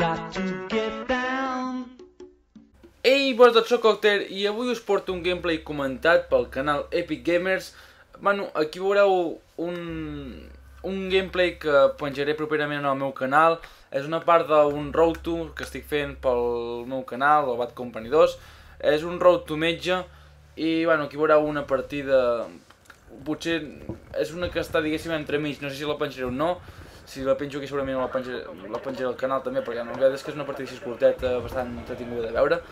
Ei, bones de soc Octer i avui us porto un gameplay comentat pel canal Epic Gamers. Bueno, aquí veureu un gameplay que penjaré properament al meu canal. És una part d'un road to que estic fent pel meu canal, el Bad Company 2. És un road to metge i bueno, aquí veureu una partida. Potser és una que està diguéssim entremig, no sé si la penjaré o no. Si la penjo aquí segurament la penjaré al canal també, perquè la veritat és que és una partida així curteta, bastant entretinguda de veure.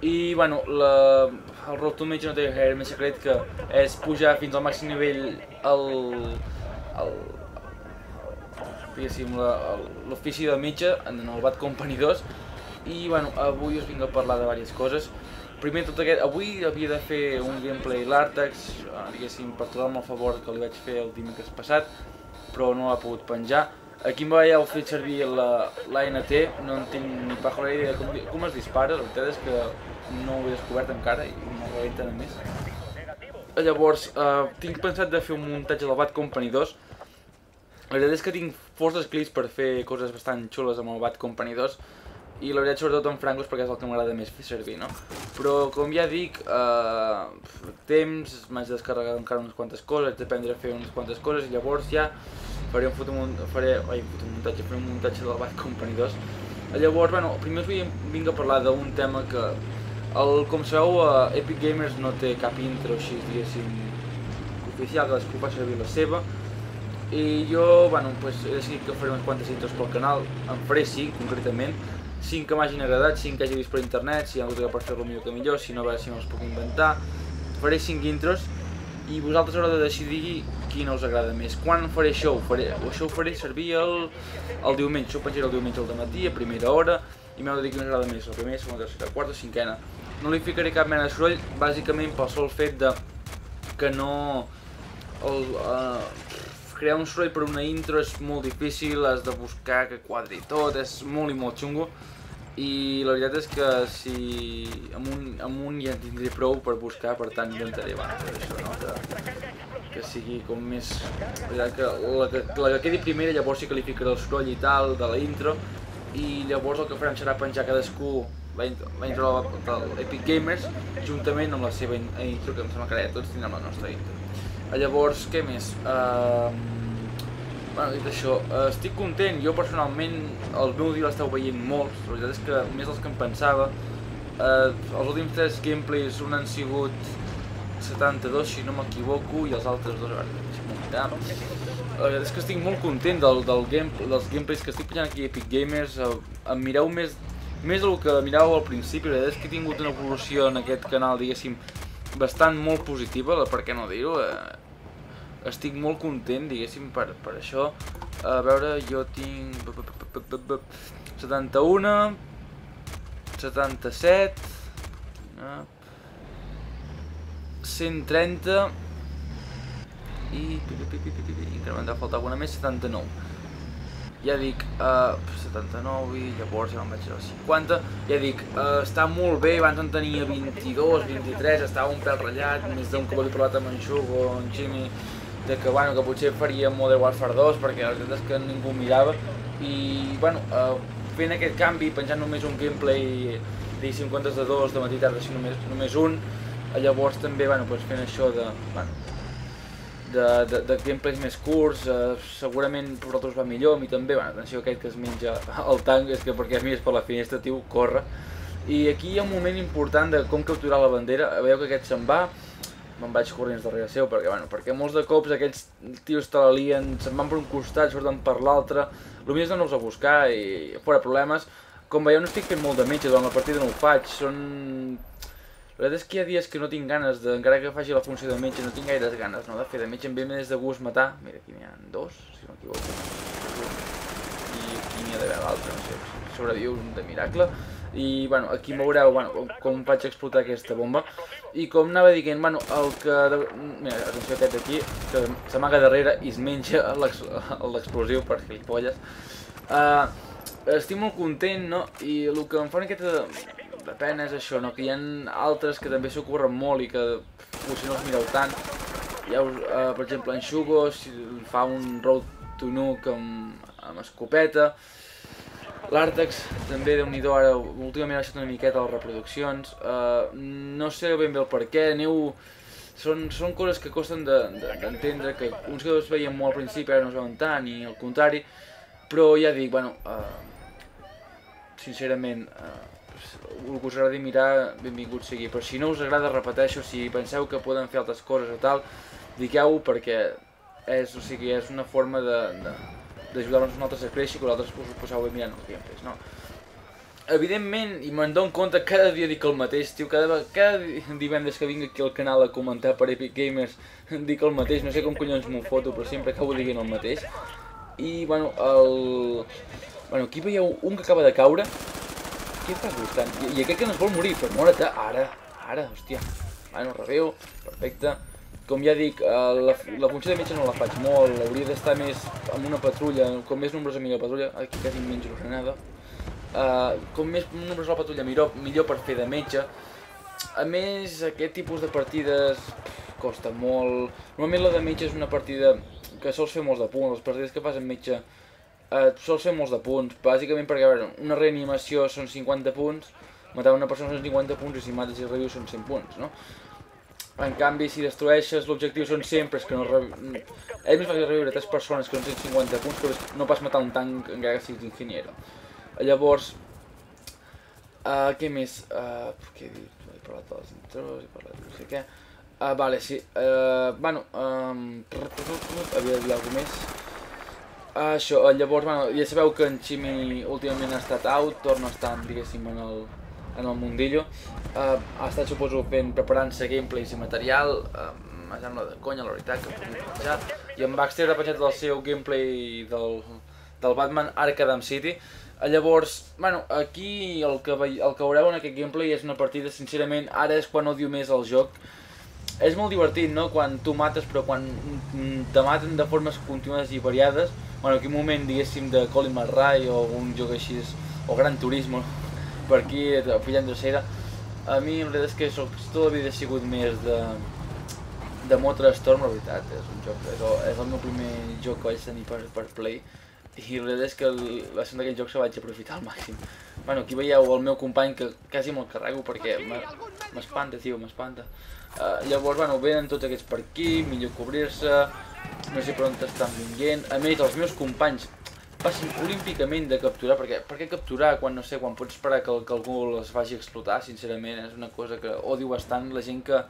I bueno, el road to metge no té gaire més secret que és pujar fins al màxim nivell l'ofici de metge en el Bad Company 2. I bueno, avui us vinc a parlar de diverses coses. Primer tot aquest, avui havia de fer un gameplay l'Artax, diguéssim, per trobar-me el favor que li vaig fer el dimecres passat, però no l'ha pogut penjar. Aquí em veieu fer servir l'ANT, no en tinc ni pajolera idea de com es dispara, la veritat és que no ho he descobert encara i no ho rebenten a més. Llavors, tinc pensat de fer un muntatge del Bad Company 2. La veritat és que tinc forces clips per fer coses bastant xules amb el Bad Company 2 i la veritat sobretot en frangos perquè és el que m'agrada més fer servir, no? Però com ja dic, temps, m'haig de descarregar encara unes quantes coses, haig d'aprendre a fer unes quantes coses i llavors ja faré un muntatge del Bad Company 2. Llavors, bueno, primer us vinc a parlar d'un tema que, com sabeu, Epic Gamers no té cap intro així, diguéssim, oficial, cadascú fa servir la seva. I jo, bueno, he decidit que faré unes quantes intros pel canal, en faré 5 concretament, 5 que m'hagin agradat, 5 que hagi vist per internet, si hi ha hagut per fer-lo millor que millor, si no, a veure si me'ls puc inventar. Faré 5 intros i vosaltres haureu de decidir quina us agrada més. Quan faré això? Això ho faré servir el diumenge, això ho penjaré el diumenge al dematí, a primera hora, i m'heu de dir quina us agrada més, la primera, segona, tercera, quarta o cinquena. No li ficaré cap mena de soroll, bàsicament pel sol fet de que no... crear un soroll per una intro és molt difícil, has de buscar que quadri tot, és molt i molt xungo. I la veritat és que si amb un ja en tindré prou per buscar, per tant intentaré això, no? Que sigui com més... La que quedi primera llavors sí que li ficaré el soroll i tal de la intro i llavors el que farem serà penjar cadascú la intro de l'Epic Gamers juntament amb la seva intro, que em sembla que tots tindrem la nostra intro. Llavors, què més? Bueno, dit això, estic content, jo personalment el meu dia l'esteu veient molts, la veritat és que més dels que em pensava. Els últims 3 gameplays han sigut 72 si no m'equivoco i els altres 2, a veure, deixa'm mirar. La veritat és que estic molt content dels gameplays que estic penjant aquí a Epic Gamers, em mireu més del que miràveu al principi, la veritat és que he tingut una evolució en aquest canal, diguéssim, bastant molt positiva, per què no dir-ho. Estic molt content, diguéssim, per això. A veure, jo tinc 71, 77, 130 i incrementar, falta alguna més, 79. Ja dic, 79 i llavors ja me'n vaig a 50. Ja dic, està molt bé, abans en tenia 22, 23, estava un pèl ratllat, més d'un cop he parlat amb en Xugo o en Jimmy, que potser faria Modern Warfare 2 perquè la veritat és que ningú mirava i bueno, fent aquest canvi, penjant només un gameplay diguéssim en comptes de 2, de matí i tarda, si només un, llavors també fent això de gameplays més curts, segurament per vosaltres va millor, a mi també, atenció aquest que es menja el tanc, és que perquè es mires per la finestra, tio, corre. I aquí hi ha un moment important de com capturar la bandera, veieu que aquest se'n va, me'n vaig corrents darrere seu, perquè molts de cops aquests tios te la lien, se'n van per un costat, surten per l'altre, el millor és d'anar-los a buscar i fora problemes. Com veieu no estic fent molt de metge, durant la partida no ho faig, la veritat és que hi ha dies que no tinc ganes, encara que faci la funció de metge, no tinc gaires ganes de fer de metge, em ve més de gust matar. Mira, aquí n'hi ha 2, si no m'equivoco, i aquí n'hi ha d'haver l'altre, no sé, sobreviu de miracle. I bueno, aquí veureu com faig explotar aquesta bomba. I com anava dient, el que... Mira, atenció aquest d'aquí, que s'amaga darrere i es menja l'explosiu per gilipolles. Estic molt content, no? I el que em fa una miqueta de pena és això, no? Que hi ha altres que també s'ocorren molt i que potser no els mireu tant. Per exemple, en Xugo fa un road to nuke amb escopeta. L'Artex també, déu-n'hi-do, ara últimament ha baixat una miqueta les reproduccions, no sé ben bé el per què, són coses que costen d'entendre, que uns que es veien molt al principi ara no es veuen tant, i al contrari, però ja dic, bueno, sincerament, el que us agradi mirar, benvingut sigui, però si no us agrada, repeteixo, si penseu que poden fer altres coses o tal, digueu-ho perquè és una forma d'ajudar-nos nosaltres a créixer i que vosaltres us ho passeu bé mirant els gameplays, no? Evidentment, i me'n dono compte, cada dia dic el mateix, tio, cada divendres que vinc aquí al canal a comentar per Epic Gamers dic el mateix, no sé com collons m'ho foto, però sempre acabo dient el mateix. I, bueno, aquí veieu un que acaba de caure. Què està costant? I aquest que no es vol morir, però mora-te, ara, hòstia. Bueno, reveu, perfecte. Com ja dic, la funció de metge no la faig molt, hauria d'estar més amb una patrulla, com més nombrosa millor la patrulla, aquí quasi menjo la granada. Com més nombrosa la patrulla millor per fer de metge. A més, aquest tipus de partides costa molt. Normalment la de metge és una partida que sols fer molts de punts, les partides que fas amb metge sols fer molts de punts, bàsicament perquè a veure, una reanimació són 50 punts, matar una persona són 50 punts i si mates i revius són 100 punts, no? En canvi, si destrueixes, l'objectiu són sempre és que no és més fàcil reviure 3 persones que són 150 punts que no pas matar un tanc encara que siguis ingeniero. Llavors, què més? Què he dit? He parlat de les intros, he parlat de no sé què. Vale, sí. Bueno, havia de dir alguna més. Això, llavors, bueno, ja sabeu que en Ximi últimament ha estat out, torna a estar, diguéssim, en el mundillo. Ha estat, suposo, preparant-se gameplays i material, em sembla de conya, la veritat, que podria penjar. I en Baxter ha penjat el seu gameplay del Batman Arkham City. Llavors, bueno, aquí el que veureu en aquest gameplay és una partida, sincerament, ara és quan odio més el joc. És molt divertit, no?, quan tu mates, però quan te maten de formes continuades i variades. Bueno, aquí un moment, diguéssim, de Colin McRae o un joc així, o Gran Turismo, per aquí, pillant dracera. A mi, la veritat és que tota la vida he sigut més de Motorstorm, la veritat, és el meu primer joc que vaig tenir per Play. I la veritat és que la sessió d'aquell joc se vaig aprofitar al màxim. Bueno, aquí veieu el meu company que quasi me'l carrego perquè m'espanta, tio, m'espanta. Llavors, bueno, venen tots aquests per aquí, millor cobrir-se, no sé per on estan vinguent. A més, els meus companys passen olímpicament de capturar, perquè per què capturar quan, no sé, quan pots esperar que algú les faci explotar, sincerament, és una cosa que odio bastant, la gent que,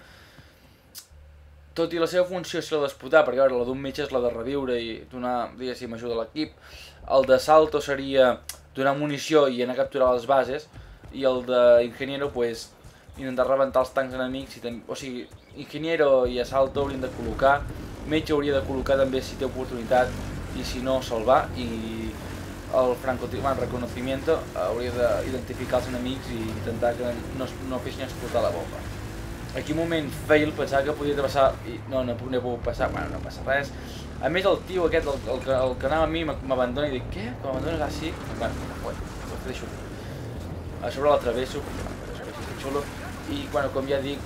tot i la seva funció és la d'explotar, perquè a veure, la d'un metge és la de reviure i donar, diguéssim, ajuda a l'equip, el de salto seria donar munició i anar a capturar les bases, i el d'ingeniero, pues, intentar rebentar els tancs enemics, o sigui, ingeniero i assalto haurien de col·locar, metge hauria de col·locar també si té oportunitat i si no salvar, i el reconocimiento hauria d'identificar els enemics i intentar que no fessin explotar la bomba. Aquí un moment fail, pensava que podia passar i no he pogut passar, bueno, no passa res. A més el tio aquest, el que anava amb mi m'abandona i dic, què? Que m'abandones així? Bueno, ho deixo. A sobre l'atravesso, perquè és xulo. I, bueno, com ja dic,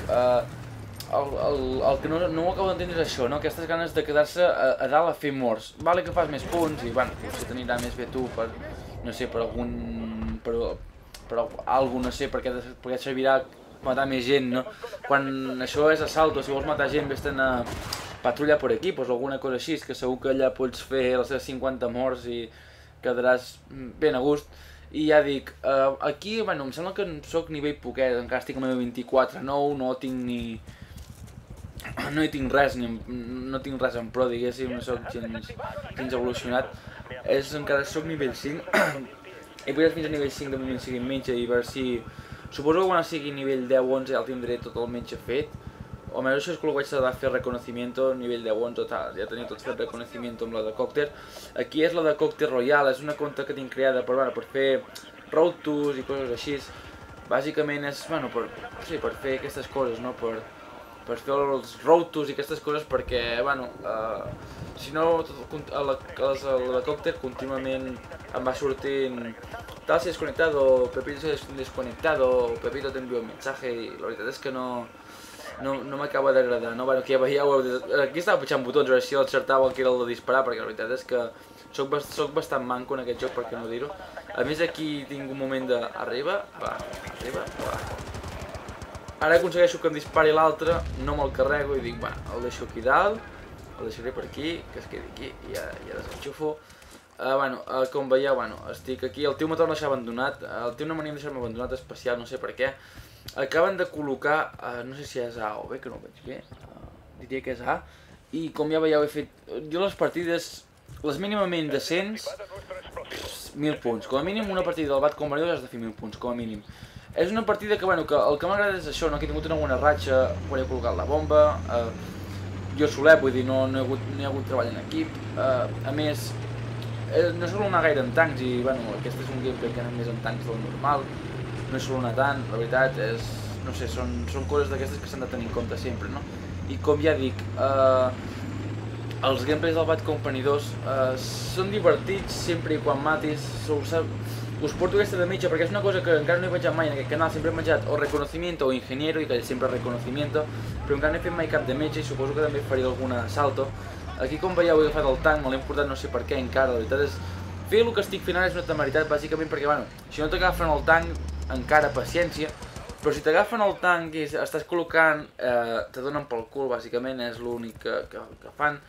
el que no ho acabo d'entendre és això, no? Aquestes ganes de quedar-se a dalt a fer morts. Vale que fas més punts i, bueno, potser t'anirà més bé tu per, no sé, per algun... per algú, no sé, perquè et servirà matar més gent, no? Quan això és assalto, si vols matar gent vés-te'n a patrullar per equipos o alguna cosa així, que segur que allà pots fer les teves 50 morts i quedaràs ben a gust. I ja dic, aquí, bueno, em sembla que soc nivell poquet, encara estic amb el 24-9, no hi tinc res, no tinc res en pro, diguéssim, no soc gens evolucionat. Encara soc nivell 5, he pujat fins a nivell 5 de moment sigui metge i a veure si... Suposo que quan sigui nivell 10-11 ja el tindré tot el metge fet, o almenys això és que vaig de fer reconocimiento, nivell 10-11 tal, ja tenia tot fet reconocimiento amb la de Còcter. Aquí és la de Còcter Royal, és una conta que tinc creada per fer road tours i coses així. Bàsicament és, bueno, per fer aquestes coses, no? Per fer els road tours i aquestes coses perquè, bueno, si no, a la de Còcter contínuament em va sortint tal si desconectado, Pepito se ha desconectado, Pepito te envió un mensaje y la veritat és que no no m'acaba d'agradar, no? Bueno, que ja veieu, aquí estava pitjant botons, a veure si encertava el que era el de disparar, perquè la veritat és que soc bastant manco en aquest joc, per què no dir-ho. A més aquí tinc un moment de... Arriba, va. Ara aconsegueixo que em dispari l'altre, no me'l carrego i dic, va, el deixo aquí dalt, el deixaré per aquí, que es quedi aquí i ja desenxufo. Com veieu, estic aquí, el tio m'ha tornat a deixar abandonat, el tio no m'anima a deixar-me abandonat especial, no sé per què. Acaben de col·locar, no sé si és A o B, que no ho veig bé, diria que és A, i com ja veieu he fet, jo les partides, les mínimament decents, 1000 punts, com a mínim una partida del Bad Company 2 has de fer 1000 punts, com a mínim. És una partida que, que el que m'agrada és això, que he tingut una bona ratxa, quan he col·locat la bomba, jo solet, vull dir, no hi ha hagut treball en equip, a més, no suelo anar gaire en tancs i, aquest és un gameplay que anem més en tancs del normal, no suelo anar tant, la veritat és, no sé, són coses d'aquestes que s'han de tenir en compte sempre, no? I com ja dic, els gameplays del Bad Company 2 són divertits sempre i quan matis, us porto aquesta de metge perquè és una cosa que encara no he menjat mai en aquest canal, sempre he menjat o reconocimiento o ingeniero i que sempre reconocimiento, però encara no he fet mai cap de metge i suposo que també faré alguna salto. Aquí com veieu he agafat el tanc, me l'he portat no sé per què encara, la veritat és... Fer el que estic fent ara és una temeritat bàsicament perquè, si no t'agafen el tanc, encara paciència, però si t'agafen el tanc i estàs col·locant, te donen pel cul, bàsicament, és l'únic que fan.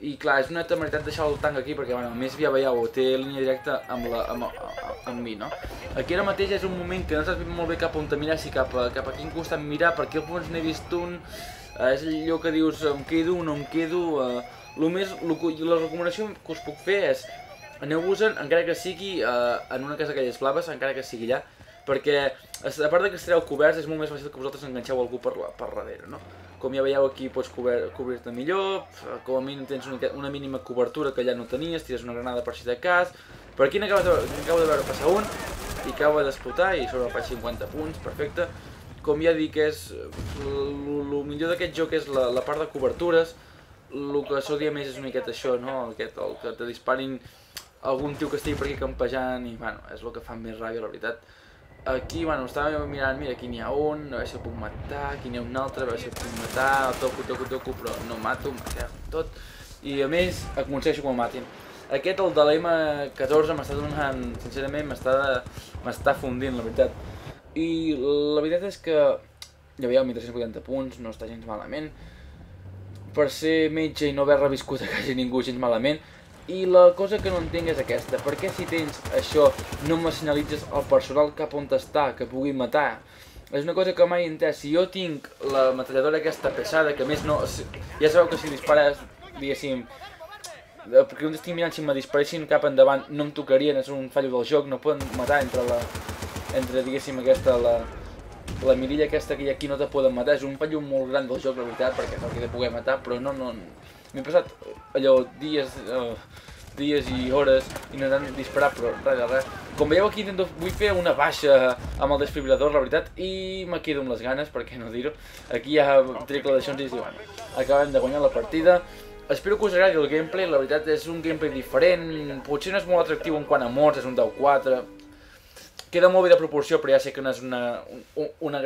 I clar, és una temeritat deixar el tanc aquí perquè, a més ja veieu, té línia directa amb mi, no? Aquí ara mateix és un moment que no saps molt bé cap on te mirar, si cap a quin costat mirar, per aquí al fons n'he vist un, és allò que dius, em quedo o no em quedo, la recomanació que us puc fer és, aneu-vos-en, encara que sigui en una casa d'aquelles blaves, encara que sigui allà, perquè a part que estareu coberts és molt més fàcil que vosaltres enganxeu algú per darrere, no? Com ja veieu aquí pots cobrir-te millor, com a mínim tens una mínima cobertura que allà no tenies, tires una granada per si de cas, per aquí n'acabo de veure passar un i acaba d'explotar i sobre faig 50 punts, perfecte. Com ja dic, el millor d'aquest joc és la part de cobertures, el que s'odia més és una miqueta això, no? El que te disparin algun tio que estigui per aquí campejant i, és el que fa més ràbia, la veritat. Aquí, estava mirant, mira, aquí n'hi ha un, a veure si el puc matar, aquí n'hi ha un altre, a veure si el puc matar, el toco, però no mato, m'aterro tot. I a més, aconsegueixo que me'l matin. Aquest, el de la M14, m'està donant, sincerament, m'està fundint, la veritat. I la veritat és que, ja veieu, 1380 punts, no està gens malament. Per ser metge i no haver reviscut a quasi ningú gens malament. I la cosa que no entenc és aquesta, per què si tens això no m'assenyalitzes el personal cap on està, que pugui matar? És una cosa que mai he entès, si jo tinc la metralladora aquesta pesada, que a més no... Ja sabeu que si dispares, diguéssim... Perquè un estic mirant si me disparessin cap endavant no em tocarien, és un fallo del joc, no poden matar entre diguéssim aquesta, la mirilla aquesta que hi ha aquí no te poden matar, és un fallo molt gran del joc, la veritat, perquè no t'he de poder matar, però no... M'he passat allò dies i hores intentant disparar, però res de res. Com veieu aquí vull fer una baixa amb el desfibrilador, la veritat, i me quedo amb les ganes, per què no dir-ho. Aquí hi ha declaracions i diuen, acabem de guanyar la partida. Espero que us agradi el gameplay, la veritat és un gameplay diferent, potser no és molt atractiu en quant a morts, és un 10-4. Queda molt bé de proporció, però ja sé que no és una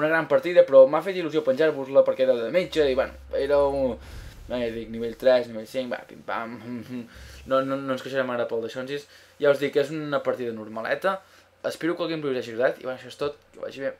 gran partida, però m'ha fet il·lusió penjar-vos-la perquè era de metge i era un... dic, nivell 3, nivell 5, pim-pam, no ens queixarem ara pel d'aixonsis. Ja us dic que és una partida normaleta, espero que el gameplay us hagi agradat i això és tot, que vagi bé.